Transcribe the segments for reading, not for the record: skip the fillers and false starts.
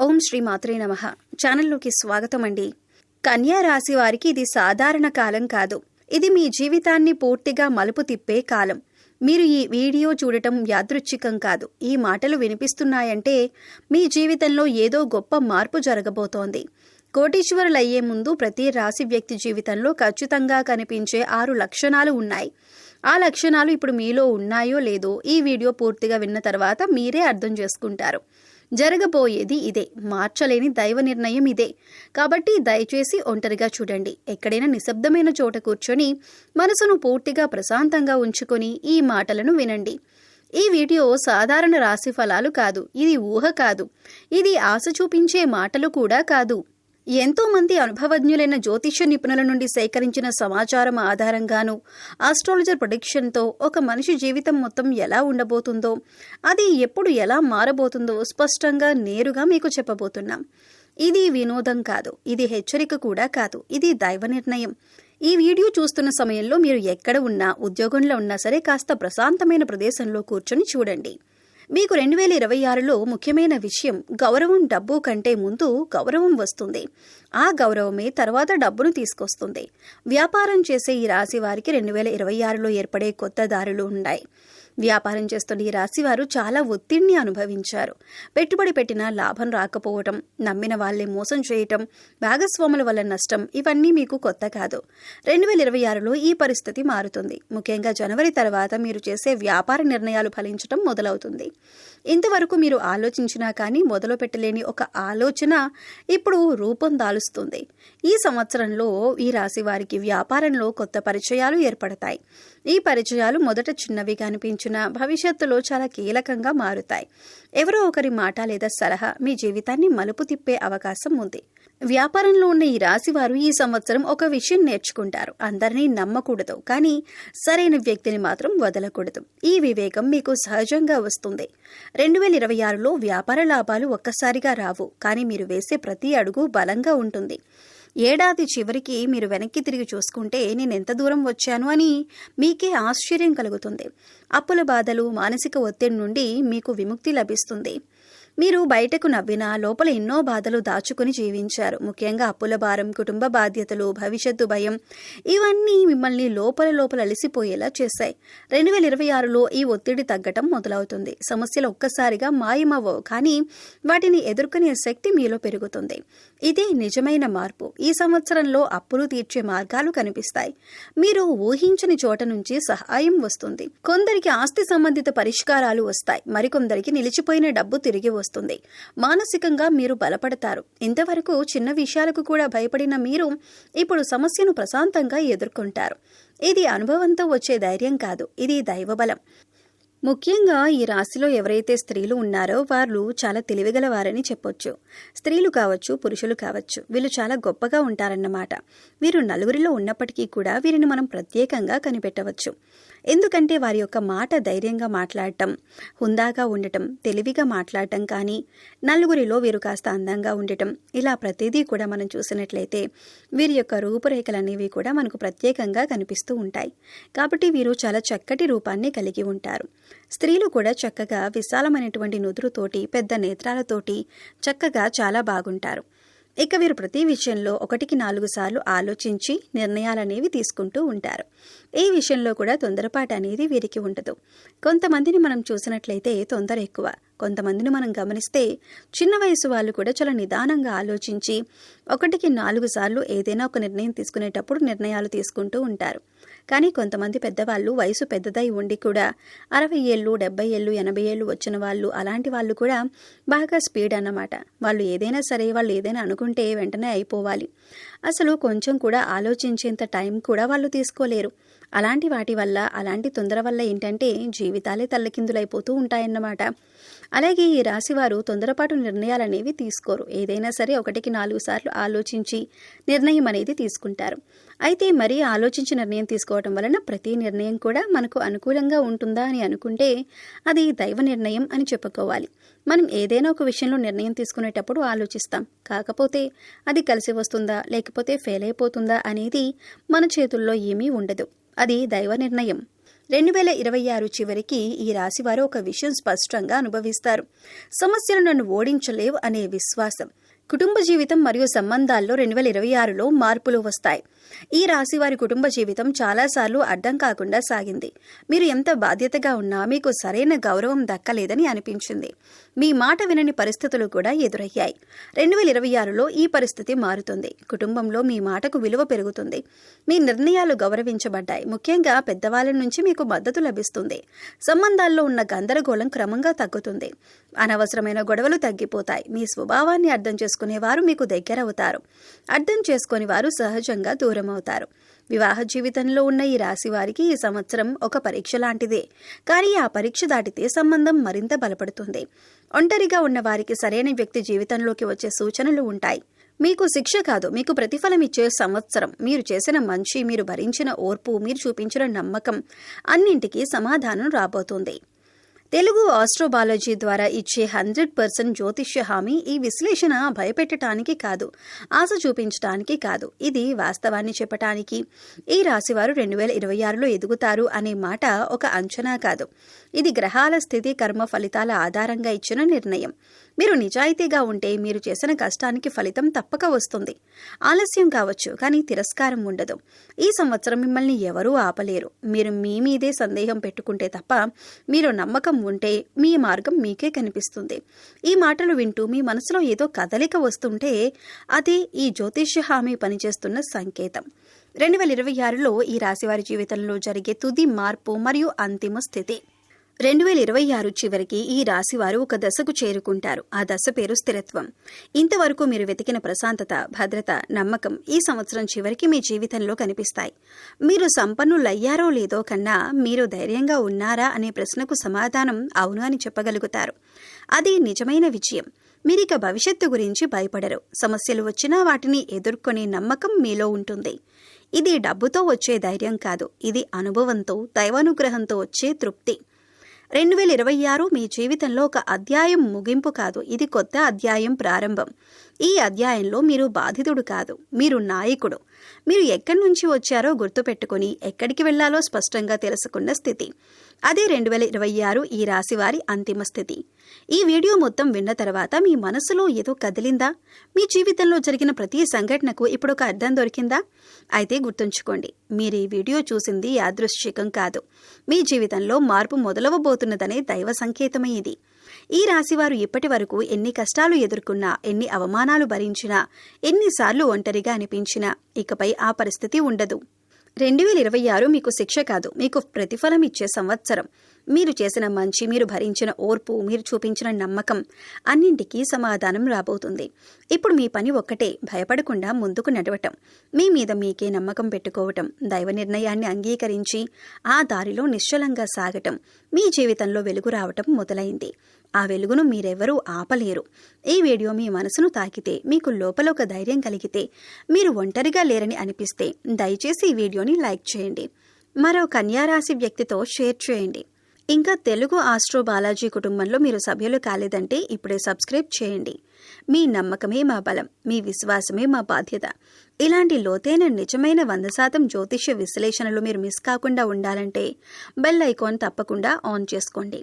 ఓం శ్రీ మాత్రే నమః. ఛానల్లోకి స్వాగతం అండి. కన్యా రాశి వారికి ఇది సాధారణ కాలం కాదు. ఇది మీ జీవితాన్ని పూర్తిగా మలుపు తిప్పే కాలం. మీరు ఈ వీడియో చూడటం యాదృచ్ఛికం కాదు. ఈ మాటలు వినిపిస్తున్నాయంటే మీ జీవితంలో ఏదో గొప్ప మార్పు జరగబోతోంది. కోటీశ్వరులయ్యే ముందు ప్రతి రాశి వ్యక్తి జీవితంలో ఖచ్చితంగా కనిపించే 6 లక్షణాలు ఉన్నాయి. ఆ లక్షణాలు ఇప్పుడు మీలో ఉన్నాయో లేదో ఈ వీడియో పూర్తిగా విన్న తర్వాత మీరే అర్థం చేసుకుంటారు. జరగబోయేది ఇదే, మార్చలేని దైవ నిర్ణయం ఇదే. కాబట్టి దయచేసి ఒంటరిగా చూడండి. ఎక్కడైనా నిశ్శబ్దమైన చోట కూర్చొని మనసును పూర్తిగా ప్రశాంతంగా ఉంచుకొని ఈ మాటలను వినండి. ఈ వీడియో సాధారణ రాశి ఫలాలు కాదు. ఇది ఊహ కాదు. ఇది ఆశ చూపించే మాటలు కూడా కాదు. ఎంతో మంది అనుభవజ్ఞులైన జ్యోతిష్య నిపుణుల నుండి సేకరించిన సమాచారం ఆధారంగాను ఆస్ట్రాలజర్ ప్రెడిక్షన్తో ఒక మనిషి జీవితం మొత్తం ఎలా ఉండబోతుందో, అది ఎప్పుడు ఎలా మారబోతుందో స్పష్టంగా నేరుగా మీకు చెప్పబోతున్నాం. ఇది వినోదం కాదు. ఇది హెచ్చరిక కూడా కాదు. ఇది దైవ నిర్ణయం. ఈ వీడియో చూస్తున్న సమయంలో మీరు ఎక్కడ ఉన్నా, ఉద్యోగంలో ఉన్నా సరే కాస్త ప్రశాంతమైన ప్రదేశంలో కూర్చొని చూడండి. మీకు 2026లో ముఖ్యమైన విషయం, గౌరవం డబ్బు కంటే ముందు గౌరవం వస్తుంది. ఆ గౌరవమే తర్వాత డబ్బును తీసుకొస్తుంది. వ్యాపారం చేసే ఈ రాశి వారికి 2026లో ఏర్పడే కొత్త దారులు ఉన్నాయి. వ్యాపారం చేస్తున్న ఈ రాశివారు చాలా ఒత్తిడిని అనుభవించారు. పెట్టుబడి పెట్టినా లాభం రాకపోవటం, నమ్మిన వాళ్లే మోసం చేయటం, భాగస్వాముల వల్ల నష్టం, ఇవన్నీ మీకు కొత్త కాదు. 2026లో ఈ పరిస్థితి మారుతుంది. ముఖ్యంగా జనవరి తర్వాత మీరు చేసే వ్యాపార నిర్ణయాలు ఫలించటం మొదలవుతుంది. ఇంతవరకు మీరు ఆలోచించినా కానీ మొదలు పెట్టలేని ఒక ఆలోచన ఇప్పుడు రూపం దాలుస్తుంది. ఈ సంవత్సరంలో ఈ రాశి వారికి వ్యాపారంలో కొత్త పరిచయాలు ఏర్పడతాయి. ఈ పరిచయాలు మొదట చిన్నవిగా అనిపించినా భవిష్యత్తులో చాలా కీలకంగా మారుతాయి. ఎవరో ఒకరి మాట లేదా సలహా మీ జీవితాన్ని మలుపు తిప్పే అవకాశం ఉంది. వ్యాపారంలో ఉన్న ఈ రాశి వారు ఈ సంవత్సరం ఒక విషయం నేర్చుకుంటారు. అందరినీ నమ్మకూడదు, కానీ సరైన వ్యక్తిని మాత్రం వదలకూడదు. ఈ వివేకం మీకు సహజంగా వస్తుంది. 2026లో వ్యాపార లాభాలు ఒక్కసారిగా రావు, కానీ మీరు వేసే ప్రతి అడుగు బలంగా ఉంటుంది. ఏడాది చివరికి మీరు వెనక్కి తిరిగి చూసుకుంటే నేనెంత దూరం వచ్చాను అని మీకే ఆశ్చర్యం కలుగుతుంది. అప్పుల బాధలు, మానసిక ఒత్తిడి నుండి మీకు విముక్తి లభిస్తుంది. మీరు బయటకు నవ్వినా లోపల ఎన్నో బాధలు దాచుకుని జీవించారు. ముఖ్యంగా అప్పుల భారం, కుటుంబ బాధ్యతలు, భవిష్యత్తు భయం, ఇవన్నీ మిమ్మల్ని లోపల అలసిపోయేలా చేశాయి. 2026లో ఈ ఒత్తిడి తగ్గటం మొదలవుతుంది. సమస్యలు ఒక్కసారిగా మాయమవ్వవు, కానీ వాటిని ఎదుర్కొనే శక్తి మీలో పెరుగుతుంది. ఇదే నిజమైన మార్పు. ఈ సంవత్సరంలో అప్పులు తీర్చే మార్గాలు కనిపిస్తాయి. మీరు ఊహించని చోట నుంచి సహాయం వస్తుంది. కొందరికి ఆస్తి సంబంధిత పరిష్కారాలు వస్తాయి. మరికొందరికి నిలిచిపోయిన డబ్బు తిరిగి వస్తుంది. మానసికంగా మీరు బలపడతారు. ఇంతవరకు చిన్న విషయాలకు కూడా భయపడిన మీరు ఇప్పుడు సమస్యను ప్రశాంతంగా ఎదుర్కొంటారు. ఇది అనుభవంతో వచ్చే ధైర్యం కాదు, ఇది దైవబలం. ముఖ్యంగా ఈ రాశిలో ఎవరైతే స్త్రీలు ఉన్నారో వాళ్ళు చాలా తెలివిగలవారని చెప్పొచ్చు. స్త్రీలు కావచ్చు, పురుషులు కావచ్చు, వీళ్ళు చాలా గొప్పగా ఉంటారన్నమాట. వీరు నలుగురిలో ఉన్నప్పటికీ కూడా వీరిని మనం ప్రత్యేకంగా కనిపెట్టవచ్చు. ఎందుకంటే వారి యొక్క మాట ధైర్యంగా మాట్లాడటం, హుందాగా ఉండటం, తెలివిగా మాట్లాడటం, కానీ నలుగురిలో వీరు కాస్త అందంగా ఉండటం, ఇలా ప్రతిదీ కూడా మనం చూసినట్లయితే వీరి యొక్క రూపురేఖలనేవి కూడా మనకు ప్రత్యేకంగా కనిపిస్తూ ఉంటాయి. కాబట్టి వీరు చాలా చక్కటి రూపాన్ని కలిగి ఉంటారు. స్త్రీలు కూడా చక్కగా విశాలమైనటువంటి నుదురుతోటి, పెద్ద నేత్రాలతోటి చక్కగా చాలా బాగుంటారు. ఇక వీరు ప్రతి విషయంలో 1కి 4 సార్లు ఆలోచించి నిర్ణయాలనేవి తీసుకుంటూ ఉంటారు. ఈ విషయంలో కూడా తొందరపాటు అనేది వీరికి ఉండదు. కొంతమందిని మనం చూసినట్లయితే తొందర ఎక్కువ. కొంతమందిని మనం గమనిస్తే చిన్న వయసు వాళ్ళు కూడా చాలా నిదానంగా ఆలోచించి 1కి 4 సార్లు ఏదైనా ఒక నిర్ణయం తీసుకునేటప్పుడు నిర్ణయాలు తీసుకుంటూ ఉంటారు. కానీ కొంతమంది పెద్దవాళ్ళు వయసు పెద్దదై ఉండి కూడా 60 ఏళ్ళు, 70 ఏళ్ళు, 80 ఏళ్ళు వచ్చిన వాళ్ళు, అలాంటి వాళ్ళు కూడా బాగా స్పీడ్ అన్నమాట. వాళ్ళు ఏదైనా సరే, వాళ్ళు ఏదైనా అనుకుంటే వెంటనే అయిపోవాలి. అసలు కొంచెం కూడా ఆలోచించేంత టైం కూడా వాళ్ళు తీసుకోలేరు. అలాంటి వాటి వల్ల, అలాంటి తొందర వల్ల ఏంటంటే జీవితాలే తల్లకిందులైపోతూ ఉంటాయన్నమాట. అలాగే ఈ రాశివారు తొందరపాటు నిర్ణయాలనేవి తీసుకోరు. ఏదైనా సరే 1కి 4 సార్లు ఆలోచించి నిర్ణయం అనేది తీసుకుంటారు. అయితే మరీ ఆలోచించి నిర్ణయం తీసుకోవడం వలన ప్రతి నిర్ణయం కూడా మనకు అనుకూలంగా ఉంటుందా అని అనుకుంటే అది దైవ నిర్ణయం అని చెప్పుకోవాలి. మనం ఏదైనా ఒక విషయంలో నిర్ణయం తీసుకునేటప్పుడు ఆలోచిస్తాం. కాకపోతే అది కలిసి వస్తుందా లేకపోతే ఫెయిల్ అయిపోతుందా అనేది మన చేతుల్లో ఏమీ ఉండదు. అది దైవ నిర్ణయం. 2026 చివరికి ఈ రాశివారు ఒక విషయం స్పష్టంగా అనుభవిస్తారు. సమస్యలు నన్ను ఓడించలేవు అనే విశ్వాసం. కుటుంబ జీవితం మరియు సంబంధాల్లో 2026లో మార్పులు వస్తాయి. ఈ రాశి వారి కుటుంబ జీవితం చాలాసార్లు అడ్డం కాకుండా సాగింది. మీరు ఎంత బాధ్యతగా ఉన్నా మీకు సరైన గౌరవం దక్కలేదని అనిపించింది. మీ మాట వినని పరిస్థితులు కూడా ఎదురయ్యాయి. 2026లో ఈ పరిస్థితి మారుతుంది. కుటుంబంలో మీ మాటకు విలువ పెరుగుతుంది. మీ నిర్ణయాలు గౌరవించబడ్డాయి. ముఖ్యంగా పెద్దవాళ్ళ నుంచి మీకు మద్దతు లభిస్తుంది. సంబంధాల్లో ఉన్న గందరగోళం క్రమంగా తగ్గుతుంది. అనవసరమైన గొడవలు తగ్గిపోతాయి. మీ స్వభావాన్ని అర్థం చేసుకునేవారు మీకు దగ్గరవుతారు. అర్థం చేసుకుని వారు సహజంగా దూరం అవుతారు. వివాహ జీవితంలో ఉన్న ఈ రాశి వారికి ఈ సంవత్సరం ఒక పరీక్ష లాంటిదే. కానీ ఆ పరీక్ష దాటితే సంబంధం మరింత బలపడుతుంది. ఒంటరిగా ఉన్న వారికి సరైన వ్యక్తి జీవితంలోకి వచ్చే సూచనలు ఉంటాయి. మీకు శిక్ష కాదు, మీకు ప్రతిఫలం ఇచ్చే సంవత్సరం. మీరు చేసిన మంచి, మీరు భరించిన ఓర్పు, మీరు చూపించిన నమ్మకం అన్నింటికీ సమాధానం రాబోతుంది. తెలుగు ఆస్ట్రోబాలజీ ద్వారా ఇచ్చే 100% జ్యోతిష్య హామీ ఈ విశ్లేషణ భయపెట్టడానికి కాదు, ఆశ చూపించడానికి కాదు. ఇది వాస్తవాన్ని చెప్పటానికి. ఈ రాశివారు 2026లో ఎదుగుతారు అనే మాట ఒక అంచనా కాదు. ఇది గ్రహాల స్థితి, కర్మ ఫలితాల ఆధారంగా ఇచ్చిన నిర్ణయం. మీరు నిజాయితీగా ఉంటే మీరు చేసిన కష్టానికి ఫలితం తప్పక వస్తుంది. ఆలస్యం కావచ్చు, కానీ తిరస్కారం ఉండదు. ఈ సంవత్సరం మిమ్మల్ని ఎవరూ ఆపలేరు. మీరు మీ మీదే సందేహం పెట్టుకుంటే తప్ప, మీరు నమ్మకం ఉంటే మీ మార్గం మీకే కనిపిస్తుంది. ఈ మాటలు వింటూ మీ మనసులో ఏదో కదలిక వస్తుంటే అది ఈ జ్యోతిష్య హామీ పనిచేస్తున్న సంకేతం. 2026లో ఈ రాశివారి జీవితంలో జరిగే తుది మార్పు మరియు అంతిమ స్థితి. 2026 చివరికి ఈ రాశివారు ఒక దశకు చేరుకుంటారు. ఆ దశ పేరు స్థిరత్వం. ఇంతవరకు మీరు వెతికిన ప్రశాంతత, భద్రత, నమ్మకం ఈ సంవత్సరం చివరికి మీ జీవితంలో కనిపిస్తాయి. మీరు సంపన్నులయ్యారో లేదో కన్నా మీరు ధైర్యంగా ఉన్నారా అనే ప్రశ్నకు సమాధానం అవును అని చెప్పగలుగుతారు. అది నిజమైన విజయం. మీరిక భవిష్యత్తు గురించి భయపడరు. సమస్యలు వచ్చినా వాటిని ఎదుర్కొనే నమ్మకం మీలో ఉంటుంది. ఇది డబ్బుతో వచ్చే ధైర్యం కాదు, ఇది అనుభవంతో, దైవానుగ్రహంతో వచ్చే తృప్తి. 2026 మీ జీవితంలో ఒక అధ్యాయం ముగింపు కాదు, ఇది కొత్త అధ్యాయం ప్రారంభం. ఈ అధ్యాయంలో మీరు బాధితుడు కాదు, మీరు నాయకుడు. మీరు ఎక్కడి నుంచి వచ్చారో గుర్తుపెట్టుకుని ఎక్కడికి వెళ్లాలో స్పష్టంగా తెలుసుకున్న స్థితి. అదే 2026 ఈ రాశివారి అంతిమ స్థితి. ఈ వీడియో మొత్తం విన్న తర్వాత మీ మనసులో ఏదో కదిలిందా? మీ జీవితంలో జరిగిన ప్రతి సంఘటనకు ఇప్పుడు ఒక అర్థం దొరికిందా? అయితే గుర్తుంచుకోండి, మీరు ఈ వీడియో చూసింది యాదృశ్చికం కాదు. మీ జీవితంలో మార్పు మొదలవబోతున్నదనే దైవ సంకేతమే ఇది. ఈ రాశివారు ఇప్పటి వరకు ఎన్ని కష్టాలు ఎదుర్కొన్నా, ఎన్ని అవమానాలు భరించినా, ఎన్నిసార్లు ఒంటరిగా అనిపించినా ఇకపై ఆ పరిస్థితి ఉండదు. 2026 మీకు శిక్ష కాదు, మీకు ప్రతిఫలం ఇచ్చే సంవత్సరం. మీరు చేసిన మంచి, మీరు భరించిన ఓర్పు, మీరు చూపించిన నమ్మకం అన్నింటికీ సమాధానం రాబోతుంది. ఇప్పుడు మీ పని ఒక్కటే, భయపడకుండా ముందుకు నడవటం, మీ మీద మీకే నమ్మకం పెట్టుకోవటం, దైవ నిర్ణయాన్ని అంగీకరించి ఆ దారిలో నిశ్చలంగా సాగటం. మీ జీవితంలో వెలుగు రావటం మొదలైంది. ఆ వెలుగును మీరెవరూ ఆపలేరు. ఈ వీడియో మీ మనసును తాకితే, మీకు లోపల ఒక ధైర్యం కలిగితే, మీరు ఒంటరిగా లేరని అనిపిస్తే దయచేసి ఈ వీడియోని లైక్ చేయండి. మరో కన్యారాశి వ్యక్తితో షేర్ చేయండి. ఇంకా తెలుగు ఆస్ట్రోబాలజీ కుటుంబంలో మీరు సభ్యులు కాలేదంటే ఇప్పుడే సబ్స్క్రైబ్ చేయండి. మీ నమ్మకమే మా బలం, మీ విశ్వాసమే మా బాధ్యత. ఇలాంటి లోతైన నిజమైన 100% జ్యోతిష్య విశ్లేషణలు మీరు మిస్ కాకుండా ఉండాలంటే బెల్ ఐకాన్ తప్పకుండా ఆన్ చేసుకోండి.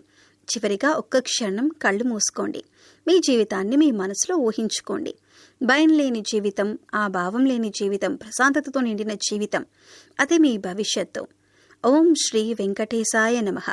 చివరిగా ఒక్క క్షణం కళ్ళు మూసుకోండి. మీ జీవితాన్ని మీ మనసులో ఊహించుకోండి. భయం లేని జీవితం, ఆ భావం లేని జీవితం, ప్రశాంతతతో నిండిన జీవితం, అదే మీ భవిష్యత్తు. ఓం శ్రీ వెంకటేశాయ నమః.